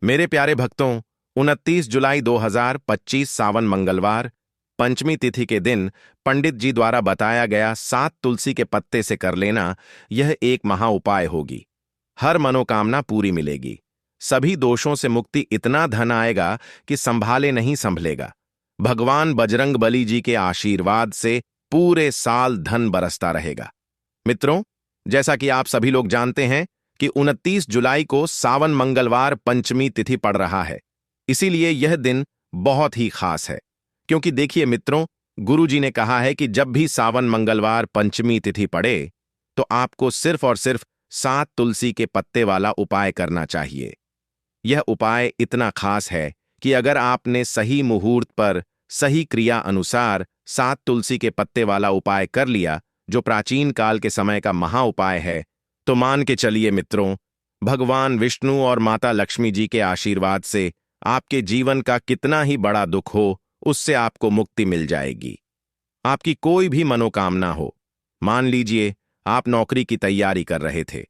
मेरे प्यारे भक्तों, 29 जुलाई 2025 सावन मंगलवार पंचमी तिथि के दिन पंडित जी द्वारा बताया गया 7 तुलसी के पत्ते से कर लेना यह एक महा उपाय होगी। हर मनोकामना पूरी मिलेगी। सभी दोषों से मुक्ति, इतना धन आएगा कि संभाले नहीं संभलेगा। भगवान बजरंग बली जी के आशीर्वाद से पूरे साल धन बरसता रहेगा। मित्रों, जैसा कि आप सभी लोग जानते हैं कि 29 जुलाई को सावन मंगलवार पंचमी तिथि पड़ रहा है। इसीलिए यह दिन बहुत ही खास है, क्योंकि देखिए मित्रों, गुरु जी ने कहा है कि जब भी सावन मंगलवार पंचमी तिथि पड़े तो आपको सिर्फ और सिर्फ 7 तुलसी के पत्ते वाला उपाय करना चाहिए। यह उपाय इतना खास है कि अगर आपने सही मुहूर्त पर सही क्रिया अनुसार 7 तुलसी के पत्ते वाला उपाय कर लिया, जो प्राचीन काल के समय का महा उपाय है, तो मान के चलिए मित्रों, भगवान विष्णु और माता लक्ष्मी जी के आशीर्वाद से आपके जीवन का कितना ही बड़ा दुख हो, उससे आपको मुक्ति मिल जाएगी। आपकी कोई भी मनोकामना हो, मान लीजिए आप नौकरी की तैयारी कर रहे थे,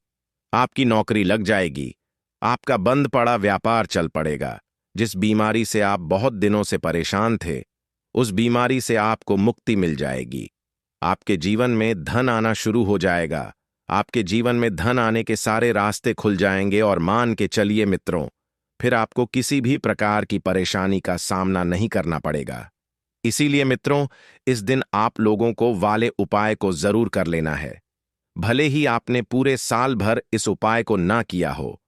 आपकी नौकरी लग जाएगी। आपका बंद पड़ा व्यापार चल पड़ेगा। जिस बीमारी से आप बहुत दिनों से परेशान थे, उस बीमारी से आपको मुक्ति मिल जाएगी। आपके जीवन में धन आना शुरू हो जाएगा। आपके जीवन में धन आने के सारे रास्ते खुल जाएंगे और मान के चलिए मित्रों, फिर आपको किसी भी प्रकार की परेशानी का सामना नहीं करना पड़ेगा। इसीलिए मित्रों, इस दिन आप लोगों को वाले उपाय को जरूर कर लेना है। भले ही आपने पूरे साल भर इस उपाय को ना किया हो,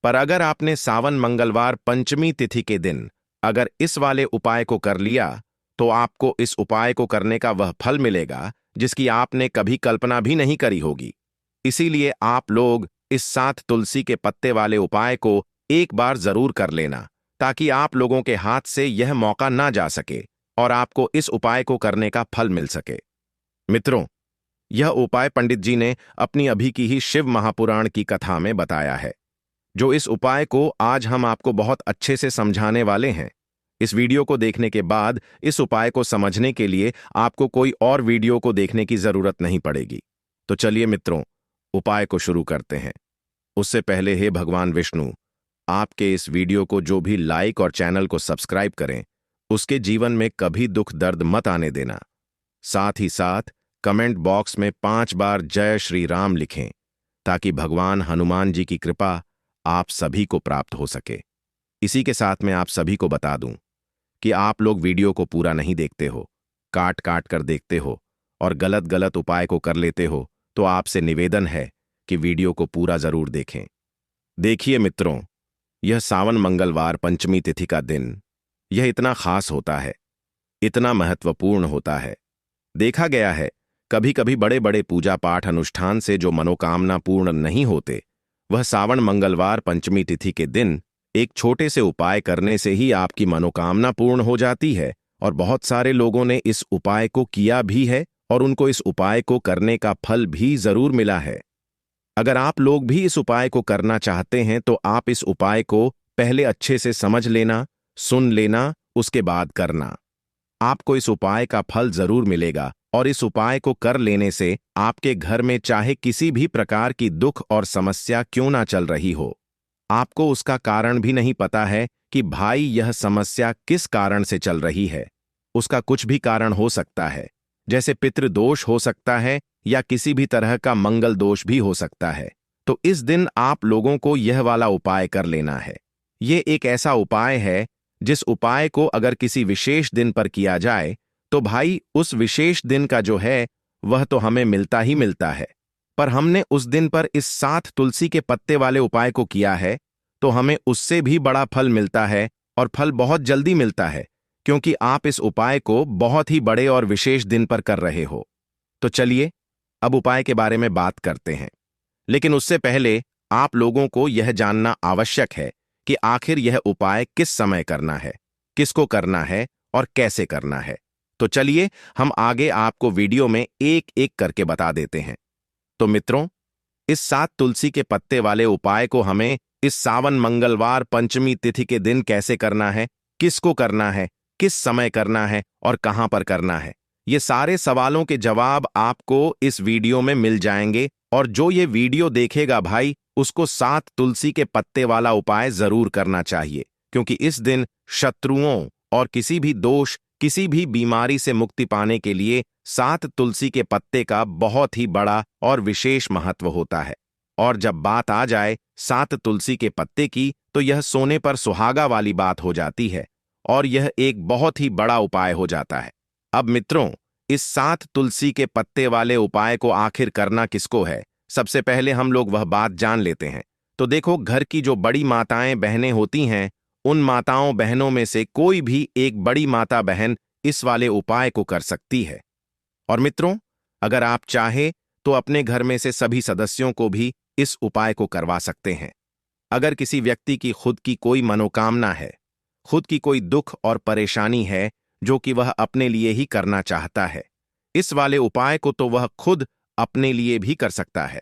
पर अगर आपने सावन मंगलवार पंचमी तिथि के दिन अगर इस वाले उपाय को कर लिया, तो आपको इस उपाय को करने का वह फल मिलेगा जिसकी आपने कभी कल्पना भी नहीं करी होगी। इसीलिए आप लोग इस 7 तुलसी के पत्ते वाले उपाय को एक बार जरूर कर लेना, ताकि आप लोगों के हाथ से यह मौका ना जा सके और आपको इस उपाय को करने का फल मिल सके। मित्रों, यह उपाय पंडित जी ने अपनी अभी की ही शिव महापुराण की कथा में बताया है, जो इस उपाय को आज हम आपको बहुत अच्छे से समझाने वाले हैं। इस वीडियो को देखने के बाद इस उपाय को समझने के लिए आपको कोई और वीडियो को देखने की जरूरत नहीं पड़ेगी। तो चलिए मित्रों, उपाय को शुरू करते हैं। उससे पहले हे भगवान विष्णु, आपके इस वीडियो को जो भी लाइक और चैनल को सब्सक्राइब करें, उसके जीवन में कभी दुख दर्द मत आने देना। साथ ही साथ कमेंट बॉक्स में 5 बार जय श्री राम लिखें, ताकि भगवान हनुमान जी की कृपा आप सभी को प्राप्त हो सके। इसी के साथ मैं आप सभी को बता दूं कि आप लोग वीडियो को पूरा नहीं देखते हो, काट काट कर देखते हो और गलत गलत उपाय को कर लेते हो, तो आपसे निवेदन है कि वीडियो को पूरा जरूर देखें। देखिए मित्रों, यह सावन मंगलवार पंचमी तिथि का दिन, यह इतना खास होता है, इतना महत्वपूर्ण होता है। देखा गया है कभी कभी बड़े बड़े पूजा पाठ अनुष्ठान से जो मनोकामना पूर्ण नहीं होते, वह सावन मंगलवार पंचमी तिथि के दिन एक छोटे से उपाय करने से ही आपकी मनोकामना पूर्ण हो जाती है। और बहुत सारे लोगों ने इस उपाय को किया भी है और उनको इस उपाय को करने का फल भी जरूर मिला है। अगर आप लोग भी इस उपाय को करना चाहते हैं, तो आप इस उपाय को पहले अच्छे से समझ लेना, सुन लेना, उसके बाद करना। आपको इस उपाय का फल जरूर मिलेगा और इस उपाय को कर लेने से आपके घर में चाहे किसी भी प्रकार की दुख और समस्या क्यों ना चल रही हो, आपको उसका कारण भी नहीं पता है कि भाई यह समस्या किस कारण से चल रही है। उसका कुछ भी कारण हो सकता है, जैसे पितृदोष हो सकता है या किसी भी तरह का मंगल दोष भी हो सकता है। तो इस दिन आप लोगों को यह वाला उपाय कर लेना है। ये एक ऐसा उपाय है जिस उपाय को अगर किसी विशेष दिन पर किया जाए, तो भाई उस विशेष दिन का जो है वह तो हमें मिलता ही मिलता है। पर हमने उस दिन पर इस 7 तुलसी के पत्ते वाले उपाय को किया है, तो हमें उससे भी बड़ा फल मिलता है और फल बहुत जल्दी मिलता है, क्योंकि आप इस उपाय को बहुत ही बड़े और विशेष दिन पर कर रहे हो। तो चलिए अब उपाय के बारे में बात करते हैं। लेकिन उससे पहले आप लोगों को यह जानना आवश्यक है कि आखिर यह उपाय किस समय करना है, किसको करना है और कैसे करना है। तो चलिए हम आगे आपको वीडियो में एक एक करके बता देते हैं। तो मित्रों, इस 7 तुलसी के पत्ते वाले उपाय को हमें इस सावन मंगलवार पंचमी तिथि के दिन कैसे करना है, किसको करना है, किस समय करना है और कहां पर करना है, ये सारे सवालों के जवाब आपको इस वीडियो में मिल जाएंगे और जो ये वीडियो देखेगा भाई, उसको 7 तुलसी के पत्ते वाला उपाय जरूर करना चाहिए, क्योंकि इस दिन शत्रुओं और किसी भी दोष, किसी भी बीमारी से मुक्ति पाने के लिए 7 तुलसी के पत्ते का बहुत ही बड़ा और विशेष महत्व होता है। और जब बात आ जाए 7 तुलसी के पत्ते की, तो यह सोने पर सुहागा वाली बात हो जाती है और यह एक बहुत ही बड़ा उपाय हो जाता है। अब मित्रों, इस 7 तुलसी के पत्ते वाले उपाय को आखिर करना किसको है, सबसे पहले हम लोग वह बात जान लेते हैं। तो देखो, घर की जो बड़ी माताएं बहनें होती हैं, उन माताओं बहनों में से कोई भी एक बड़ी माता बहन इस वाले उपाय को कर सकती है। और मित्रों, अगर आप चाहे तो अपने घर में से सभी सदस्यों को भी इस उपाय को करवा सकते हैं। अगर किसी व्यक्ति की खुद की कोई मनोकामना है, खुद की कोई दुख और परेशानी है जो कि वह अपने लिए ही करना चाहता है, इस वाले उपाय को तो वह खुद अपने लिए भी कर सकता है।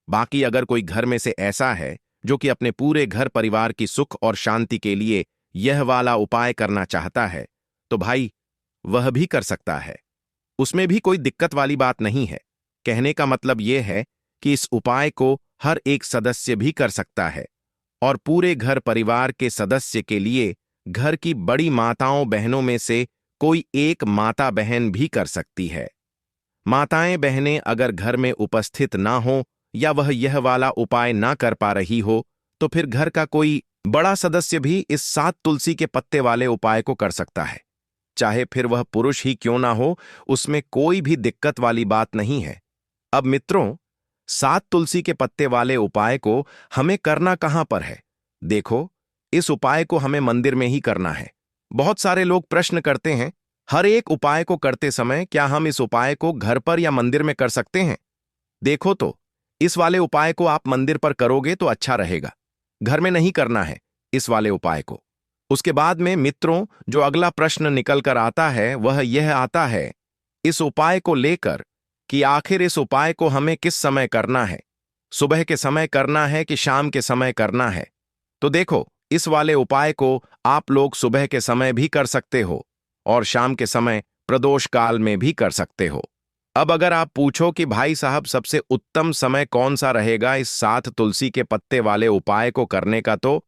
बाकी अगर कोई घर में से ऐसा है जो कि अपने पूरे घर परिवार की सुख और शांति के लिए यह वाला उपाय करना चाहता है, तो भाई वह भी कर सकता है। उसमें भी कोई दिक्कत वाली बात नहीं है। कहने का मतलब यह है कि इस उपाय को हर एक सदस्य भी कर सकता है और पूरे घर परिवार के सदस्य के लिए घर की बड़ी माताओं बहनों में से कोई एक माता बहन भी कर सकती है। माताएं बहनें अगर घर में उपस्थित ना हो या वह यह वाला उपाय ना कर पा रही हो, तो फिर घर का कोई बड़ा सदस्य भी इस 7 तुलसी के पत्ते वाले उपाय को कर सकता है। चाहे फिर वह पुरुष ही क्यों ना हो, उसमें कोई भी दिक्कत वाली बात नहीं है। अब मित्रों, 7 तुलसी के पत्ते वाले उपाय को हमें करना कहां पर है? देखो, इस उपाय को हमें मंदिर में ही करना है। बहुत सारे लोग प्रश्न करते हैं, हर एक उपाय को करते समय क्या हम इस उपाय को घर पर या मंदिर में कर सकते हैं? देखो तो, इस वाले उपाय को आप मंदिर पर करोगे तो अच्छा रहेगा। घर में नहीं करना है इस वाले उपाय को। उसके बाद में मित्रों, जो अगला प्रश्न निकल कर आता है वह यह आता है इस उपाय को लेकर कि आखिर इस उपाय को हमें किस समय करना है, सुबह के समय करना है कि शाम के समय करना है? तो देखो, इस वाले उपाय को आप लोग सुबह के समय भी कर सकते हो और शाम के समय प्रदोष काल में भी कर सकते हो। अब अगर आप पूछो कि भाई साहब सबसे उत्तम समय कौन सा रहेगा इस 7 तुलसी के पत्ते वाले उपाय को करने का, तो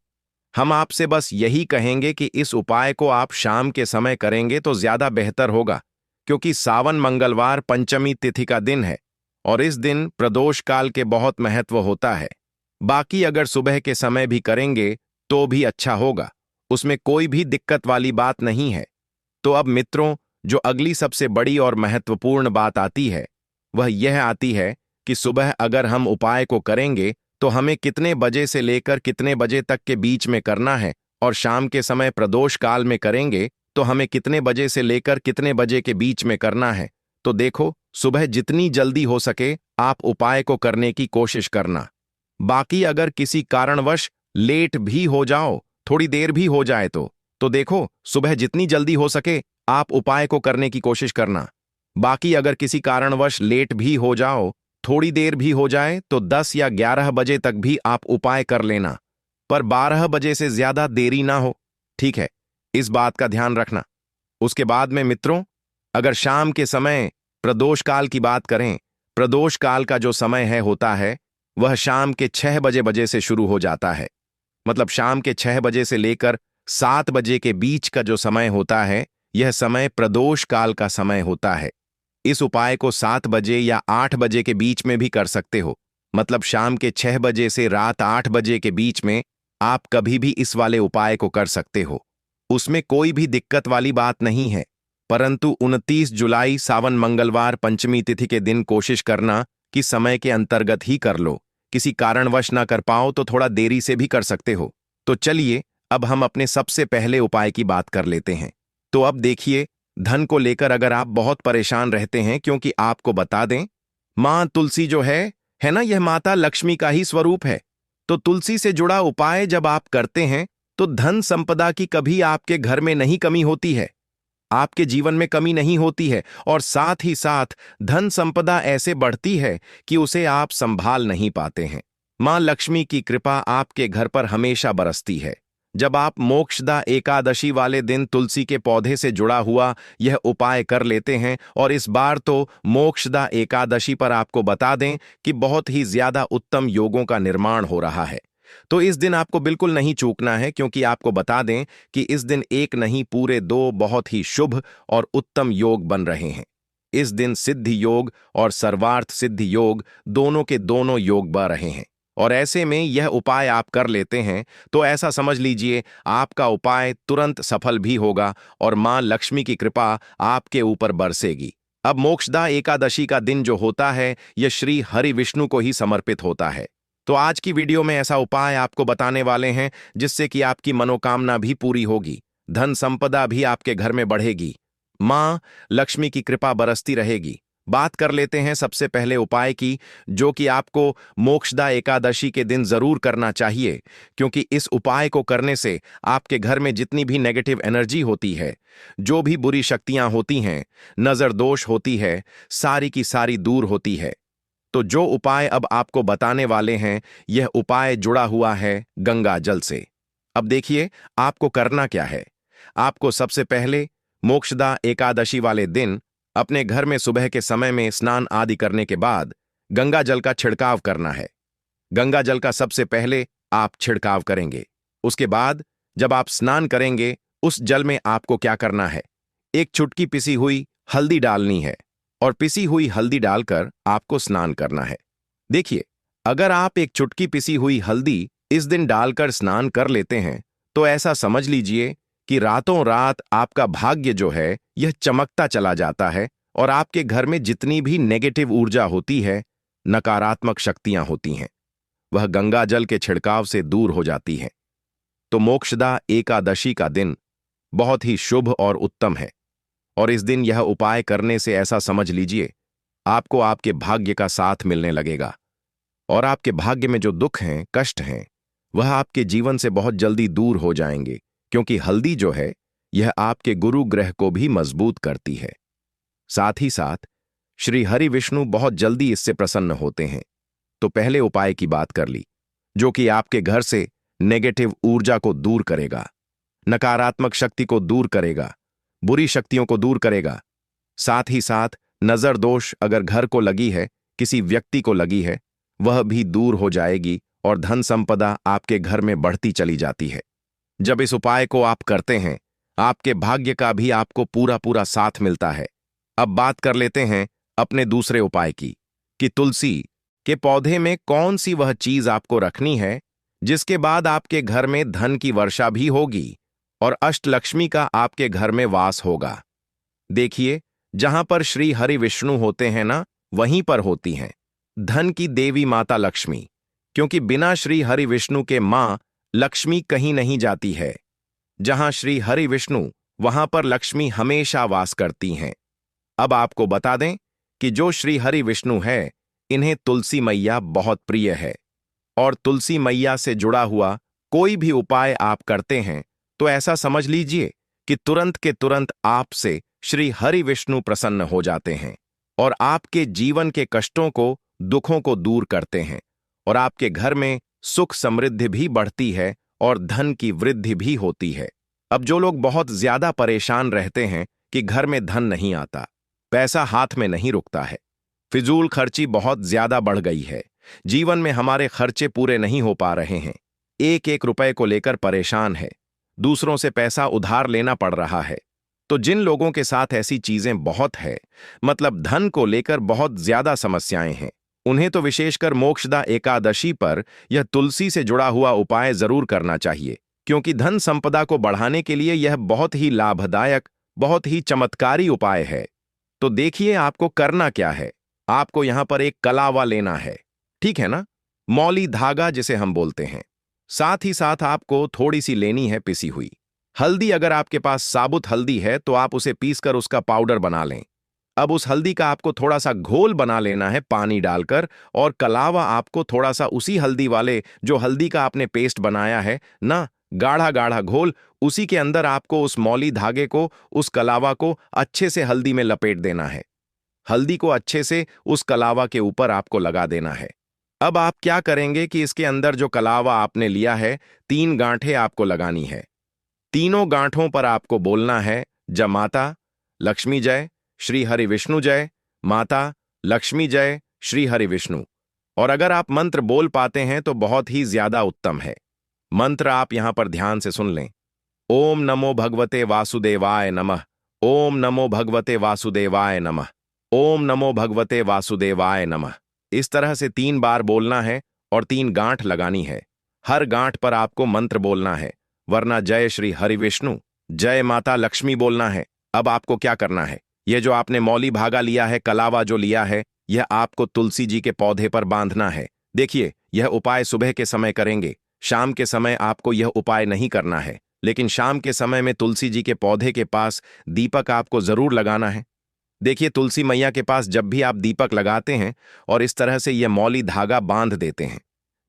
हम आपसे बस यही कहेंगे कि इस उपाय को आप शाम के समय करेंगे तो ज्यादा बेहतर होगा, क्योंकि सावन मंगलवार पंचमी तिथि का दिन है और इस दिन प्रदोष काल के बहुत महत्व होता है। बाकी अगर सुबह के समय भी करेंगे तो भी अच्छा होगा, उसमें कोई भी दिक्कत वाली बात नहीं है। तो अब मित्रों, जो अगली सबसे बड़ी और महत्वपूर्ण बात आती है वह यह आती है कि सुबह अगर हम उपाय को करेंगे तो हमें कितने बजे से लेकर कितने बजे तक के बीच में करना है, और शाम के समय प्रदोष काल में करेंगे तो हमें कितने बजे से लेकर कितने बजे के बीच में करना है। तो देखो, सुबह जितनी जल्दी हो सके आप उपाय को करने की कोशिश करना। बाकी अगर किसी कारणवश लेट भी हो जाओ, थोड़ी देर भी हो जाए तो देखो, सुबह जितनी जल्दी हो सके आप उपाय को करने की कोशिश करना। बाकी अगर किसी कारणवश लेट भी हो जाओ, थोड़ी देर भी हो जाए, तो 10 या 11 बजे तक भी आप उपाय कर लेना, पर 12 बजे से ज्यादा देरी ना हो। ठीक है, इस बात का ध्यान रखना। उसके बाद में मित्रों, अगर शाम के समय प्रदोष काल की बात करें, प्रदोष काल का जो समय होता है वह शाम के 6 बजे से शुरू हो जाता है। मतलब शाम के 6 बजे से लेकर 7 बजे के बीच का जो समय होता है, यह समय प्रदोष काल का समय होता है। इस उपाय को 7 बजे या 8 बजे के बीच में भी कर सकते हो। मतलब शाम के 6 बजे से रात 8 बजे के बीच में आप कभी भी इस वाले उपाय को कर सकते हो, उसमें कोई भी दिक्कत वाली बात नहीं है। परंतु 29 जुलाई सावन मंगलवार पंचमी तिथि के दिन कोशिश करना कि समय के अंतर्गत ही कर लो। किसी कारणवश ना कर पाओ तो थोड़ा देरी से भी कर सकते हो। तो चलिए, अब हम अपने सबसे पहले उपाय की बात कर लेते हैं। तो अब देखिए, धन को लेकर अगर आप बहुत परेशान रहते हैं, क्योंकि आपको बता दें, मां तुलसी जो है ना, यह माता लक्ष्मी का ही स्वरूप है। तो तुलसी से जुड़ा उपाय जब आप करते हैं तो धन संपदा की कभी आपके घर में नहीं कमी होती है, आपके जीवन में कमी नहीं होती है, और साथ ही साथ धन संपदा ऐसे बढ़ती है कि उसे आप संभाल नहीं पाते हैं। मां लक्ष्मी की कृपा आपके घर पर हमेशा बरसती है। जब आप मोक्षदा एकादशी वाले दिन तुलसी के पौधे से जुड़ा हुआ यह उपाय कर लेते हैं, और इस बार तो मोक्षदा एकादशी पर आपको बता दें कि बहुत ही ज्यादा उत्तम योगों का निर्माण हो रहा है, तो इस दिन आपको बिल्कुल नहीं चूकना है, क्योंकि आपको बता दें कि इस दिन एक नहीं पूरे दो बहुत ही शुभ और उत्तम योग बन रहे हैं। इस दिन सिद्धि योग और सर्वार्थ सिद्धि योग दोनों के दोनों योग बन रहे हैं, और ऐसे में यह उपाय आप कर लेते हैं तो ऐसा समझ लीजिए आपका उपाय तुरंत सफल भी होगा और मां लक्ष्मी की कृपा आपके ऊपर बरसेगी। अब मोक्षदा एकादशी का दिन जो होता है यह श्री हरि विष्णु को ही समर्पित होता है, तो आज की वीडियो में ऐसा उपाय आपको बताने वाले हैं जिससे कि आपकी मनोकामना भी पूरी होगी, धन संपदा भी आपके घर में बढ़ेगी, मां लक्ष्मी की कृपा बरसती रहेगी। बात कर लेते हैं सबसे पहले उपाय की, जो कि आपको मोक्षदा एकादशी के दिन जरूर करना चाहिए, क्योंकि इस उपाय को करने से आपके घर में जितनी भी नेगेटिव एनर्जी होती है, जो भी बुरी शक्तियां होती हैं, नजर दोष होती है, सारी की सारी दूर होती है। तो जो उपाय अब आपको बताने वाले हैं यह उपाय जुड़ा हुआ है गंगा जल से। अब देखिए आपको करना क्या है। आपको सबसे पहले मोक्षदा एकादशी वाले दिन अपने घर में सुबह के समय में स्नान आदि करने के बाद गंगा जल का छिड़काव करना है। गंगा जल का सबसे पहले आप छिड़काव करेंगे। उसके बाद जब आप स्नान करेंगे उस जल में आपको क्या करना है, एक चुटकी पिसी हुई हल्दी डालनी है, और पिसी हुई हल्दी डालकर आपको स्नान करना है। देखिए, अगर आप एक चुटकी पिसी हुई हल्दी इस दिन डालकर स्नान कर लेते हैं तो ऐसा समझ लीजिए कि रातों रात आपका भाग्य जो है यह चमकता चला जाता है, और आपके घर में जितनी भी नेगेटिव ऊर्जा होती है, नकारात्मक शक्तियां होती हैं, वह गंगा जल के छिड़काव से दूर हो जाती है। तो मोक्षदा एकादशी का दिन बहुत ही शुभ और उत्तम है, और इस दिन यह उपाय करने से ऐसा समझ लीजिए आपको आपके भाग्य का साथ मिलने लगेगा, और आपके भाग्य में जो दुख हैं, कष्ट हैं, वह आपके जीवन से बहुत जल्दी दूर हो जाएंगे, क्योंकि हल्दी जो है यह आपके गुरु ग्रह को भी मजबूत करती है। साथ ही साथ श्री हरि विष्णु बहुत जल्दी इससे प्रसन्न होते हैं। तो पहले उपाय की बात कर ली, जो कि आपके घर से नेगेटिव ऊर्जा को दूर करेगा, नकारात्मक शक्ति को दूर करेगा, बुरी शक्तियों को दूर करेगा। साथ ही साथ नजर दोष अगर घर को लगी है, किसी व्यक्ति को लगी है, वह भी दूर हो जाएगी, और धन संपदा आपके घर में बढ़ती चली जाती है। जब इस उपाय को आप करते हैं आपके भाग्य का भी आपको पूरा पूरा साथ मिलता है। अब बात कर लेते हैं अपने दूसरे उपाय की, कि तुलसी के पौधे में कौन सी वह चीज आपको रखनी है जिसके बाद आपके घर में धन की वर्षा भी होगी और अष्टलक्ष्मी का आपके घर में वास होगा। देखिए, जहां पर श्री हरि विष्णु होते हैं ना, वहीं पर होती हैं धन की देवी माता लक्ष्मी, क्योंकि बिना श्री हरि विष्णु के मां लक्ष्मी कहीं नहीं जाती है। जहां श्री हरि विष्णु वहां पर लक्ष्मी हमेशा वास करती हैं। अब आपको बता दें कि जो श्री हरि विष्णु है, इन्हें तुलसी मैया बहुत प्रिय है, और तुलसी मैया से जुड़ा हुआ कोई भी उपाय आप करते हैं तो ऐसा समझ लीजिए कि तुरंत के तुरंत आपसे श्री हरि विष्णु प्रसन्न हो जाते हैं, और आपके जीवन के कष्टों को, दुखों को दूर करते हैं, और आपके घर में सुख समृद्धि भी बढ़ती है और धन की वृद्धि भी होती है। अब जो लोग बहुत ज्यादा परेशान रहते हैं कि घर में धन नहीं आता, पैसा हाथ में नहीं रुकता है, फिजूल खर्ची बहुत ज्यादा बढ़ गई है, जीवन में हमारे खर्चे पूरे नहीं हो पा रहे हैं, एक एक रुपए को लेकर परेशान है, दूसरों से पैसा उधार लेना पड़ रहा है, तो जिन लोगों के साथ ऐसी चीजें बहुत है, मतलब धन को लेकर बहुत ज्यादा समस्याएं हैं, उन्हें तो विशेषकर मोक्षदा एकादशी पर यह तुलसी से जुड़ा हुआ उपाय जरूर करना चाहिए, क्योंकि धन संपदा को बढ़ाने के लिए यह बहुत ही लाभदायक, बहुत ही चमत्कारी उपाय है। तो देखिए आपको करना क्या है। आपको यहां पर एक कलावा लेना है, ठीक है ना, मौली धागा जिसे हम बोलते हैं। साथ ही साथ आपको थोड़ी सी लेनी है पिसी हुई हल्दी। अगर आपके पास साबुत हल्दी है तो आप उसे पीसकर उसका पाउडर बना लें। अब उस हल्दी का आपको थोड़ा सा घोल बना लेना है पानी डालकर, और कलावा आपको थोड़ा सा उसी हल्दी वाले जो हल्दी का आपने पेस्ट बनाया है ना, गाढ़ा गाढ़ा घोल, उसी के अंदर आपको उस मौली धागे को, उस कलावा को अच्छे से हल्दी में लपेट देना है। हल्दी को अच्छे से उस कलावा के ऊपर आपको लगा देना है। अब आप क्या करेंगे कि इसके अंदर जो कलावा आपने लिया है, 3 गांठें आपको लगानी है। तीनों गांठों पर आपको बोलना है, जय माता लक्ष्मी जय, श्री हरि विष्णु जय, माता लक्ष्मी जय, श्री हरि विष्णु। और अगर आप मंत्र बोल पाते हैं तो बहुत ही ज्यादा उत्तम है। मंत्र आप यहां पर ध्यान से सुन लें। ओम नमो भगवते वासुदेवाय नमः। ओम नमो भगवते वासुदेवाय नमः। ओम नमो भगवते वासुदेवाय नमः। इस तरह से 3 बार बोलना है और 3 गांठ लगानी है। हर गांठ पर आपको मंत्र बोलना है, वरना जय श्री हरि विष्णु, जय माता लक्ष्मी बोलना है। अब आपको क्या करना है, यह जो आपने मौली भागा लिया है, कलावा जो लिया है, यह आपको तुलसी जी के पौधे पर बांधना है। देखिए, यह उपाय सुबह के समय करेंगे, शाम के समय आपको यह उपाय नहीं करना है। लेकिन शाम के समय में तुलसी जी के पौधे के पास दीपक आपको जरूर लगाना है। देखिए, तुलसी मैया के पास जब भी आप दीपक लगाते हैं और इस तरह से यह मौली धागा बांध देते हैं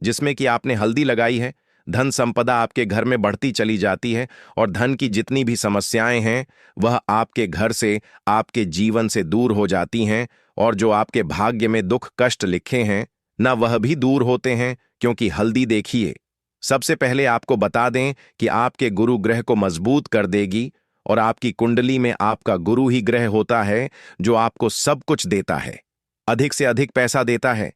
जिसमें कि आपने हल्दी लगाई है, धन संपदा आपके घर में बढ़ती चली जाती है और धन की जितनी भी समस्याएं हैं वह आपके घर से, आपके जीवन से दूर हो जाती हैं। और जो आपके भाग्य में दुख कष्ट लिखे हैं ना, वह भी दूर होते हैं। क्योंकि हल्दी, देखिए, सबसे पहले आपको बता दें कि आपके गुरु ग्रह को मजबूत कर देगी और आपकी कुंडली में आपका गुरु ही ग्रह होता है जो आपको सब कुछ देता है, अधिक से अधिक पैसा देता है,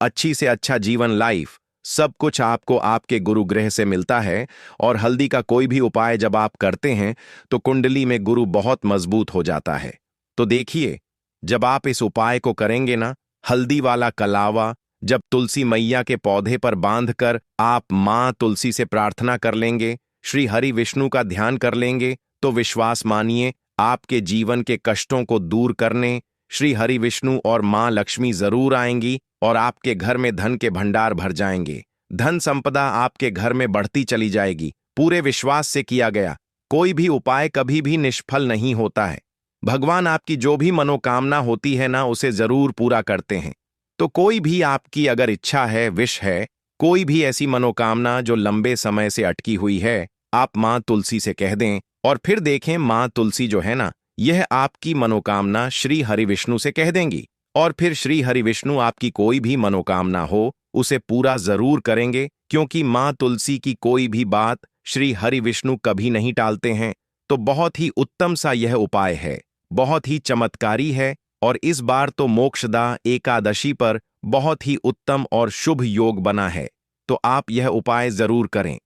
अच्छी से अच्छा जीवन, लाइफ, सब कुछ आपको आपके गुरु ग्रह से मिलता है। और हल्दी का कोई भी उपाय जब आप करते हैं तो कुंडली में गुरु बहुत मजबूत हो जाता है। तो देखिए, जब आप इस उपाय को करेंगे ना, हल्दी वाला कलावा जब तुलसी मैया के पौधे पर बांधकर आप मां तुलसी से प्रार्थना कर लेंगे, श्री हरि विष्णु का ध्यान कर लेंगे, तो विश्वास मानिए, आपके जीवन के कष्टों को दूर करने श्री हरि विष्णु और मां लक्ष्मी जरूर आएंगी और आपके घर में धन के भंडार भर जाएंगे। धन संपदा आपके घर में बढ़ती चली जाएगी। पूरे विश्वास से किया गया कोई भी उपाय कभी भी निष्फल नहीं होता है। भगवान आपकी जो भी मनोकामना होती है ना, उसे जरूर पूरा करते हैं। तो कोई भी आपकी अगर इच्छा है, विश है, कोई भी ऐसी मनोकामना जो लंबे समय से अटकी हुई है, आप मां तुलसी से कह दें और फिर देखें, मां तुलसी जो है ना, यह आपकी मनोकामना श्री हरि विष्णु से कह देंगी और फिर श्री हरि विष्णु आपकी कोई भी मनोकामना हो उसे पूरा जरूर करेंगे। क्योंकि मां तुलसी की कोई भी बात श्री हरि विष्णु कभी नहीं टालते हैं। तो बहुत ही उत्तम सा यह उपाय है, बहुत ही चमत्कारी है और इस बार तो मोक्षदा एकादशी पर बहुत ही उत्तम और शुभ योग बना है। तो आप यह उपाय जरूर करें।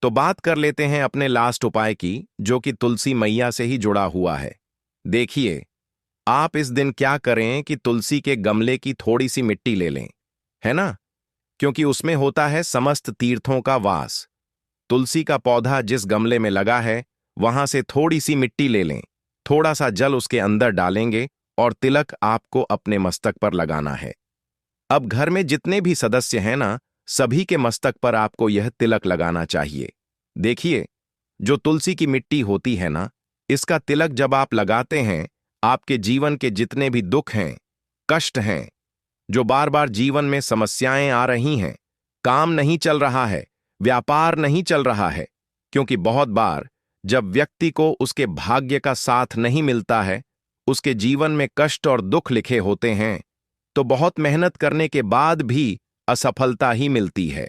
तो बात कर लेते हैं अपने लास्ट उपाय की, जो कि तुलसी मैया से ही जुड़ा हुआ है। देखिए, आप इस दिन क्या करें कि तुलसी के गमले की थोड़ी सी मिट्टी ले लें, है ना, क्योंकि उसमें होता है समस्त तीर्थों का वास। तुलसी का पौधा जिस गमले में लगा है वहां से थोड़ी सी मिट्टी ले लें, थोड़ा सा जल उसके अंदर डालेंगे और तिलक आपको अपने मस्तक पर लगाना है। अब घर में जितने भी सदस्य हैं ना, सभी के मस्तक पर आपको यह तिलक लगाना चाहिए। देखिए, जो तुलसी की मिट्टी होती है ना, इसका तिलक जब आप लगाते हैं, आपके जीवन के जितने भी दुख हैं, कष्ट हैं, जो बार बार जीवन में समस्याएं आ रही हैं, काम नहीं चल रहा है, व्यापार नहीं चल रहा है, क्योंकि बहुत बार जब व्यक्ति को उसके भाग्य का साथ नहीं मिलता है, उसके जीवन में कष्ट और दुख लिखे होते हैं, तो बहुत मेहनत करने के बाद भी असफलता ही मिलती है।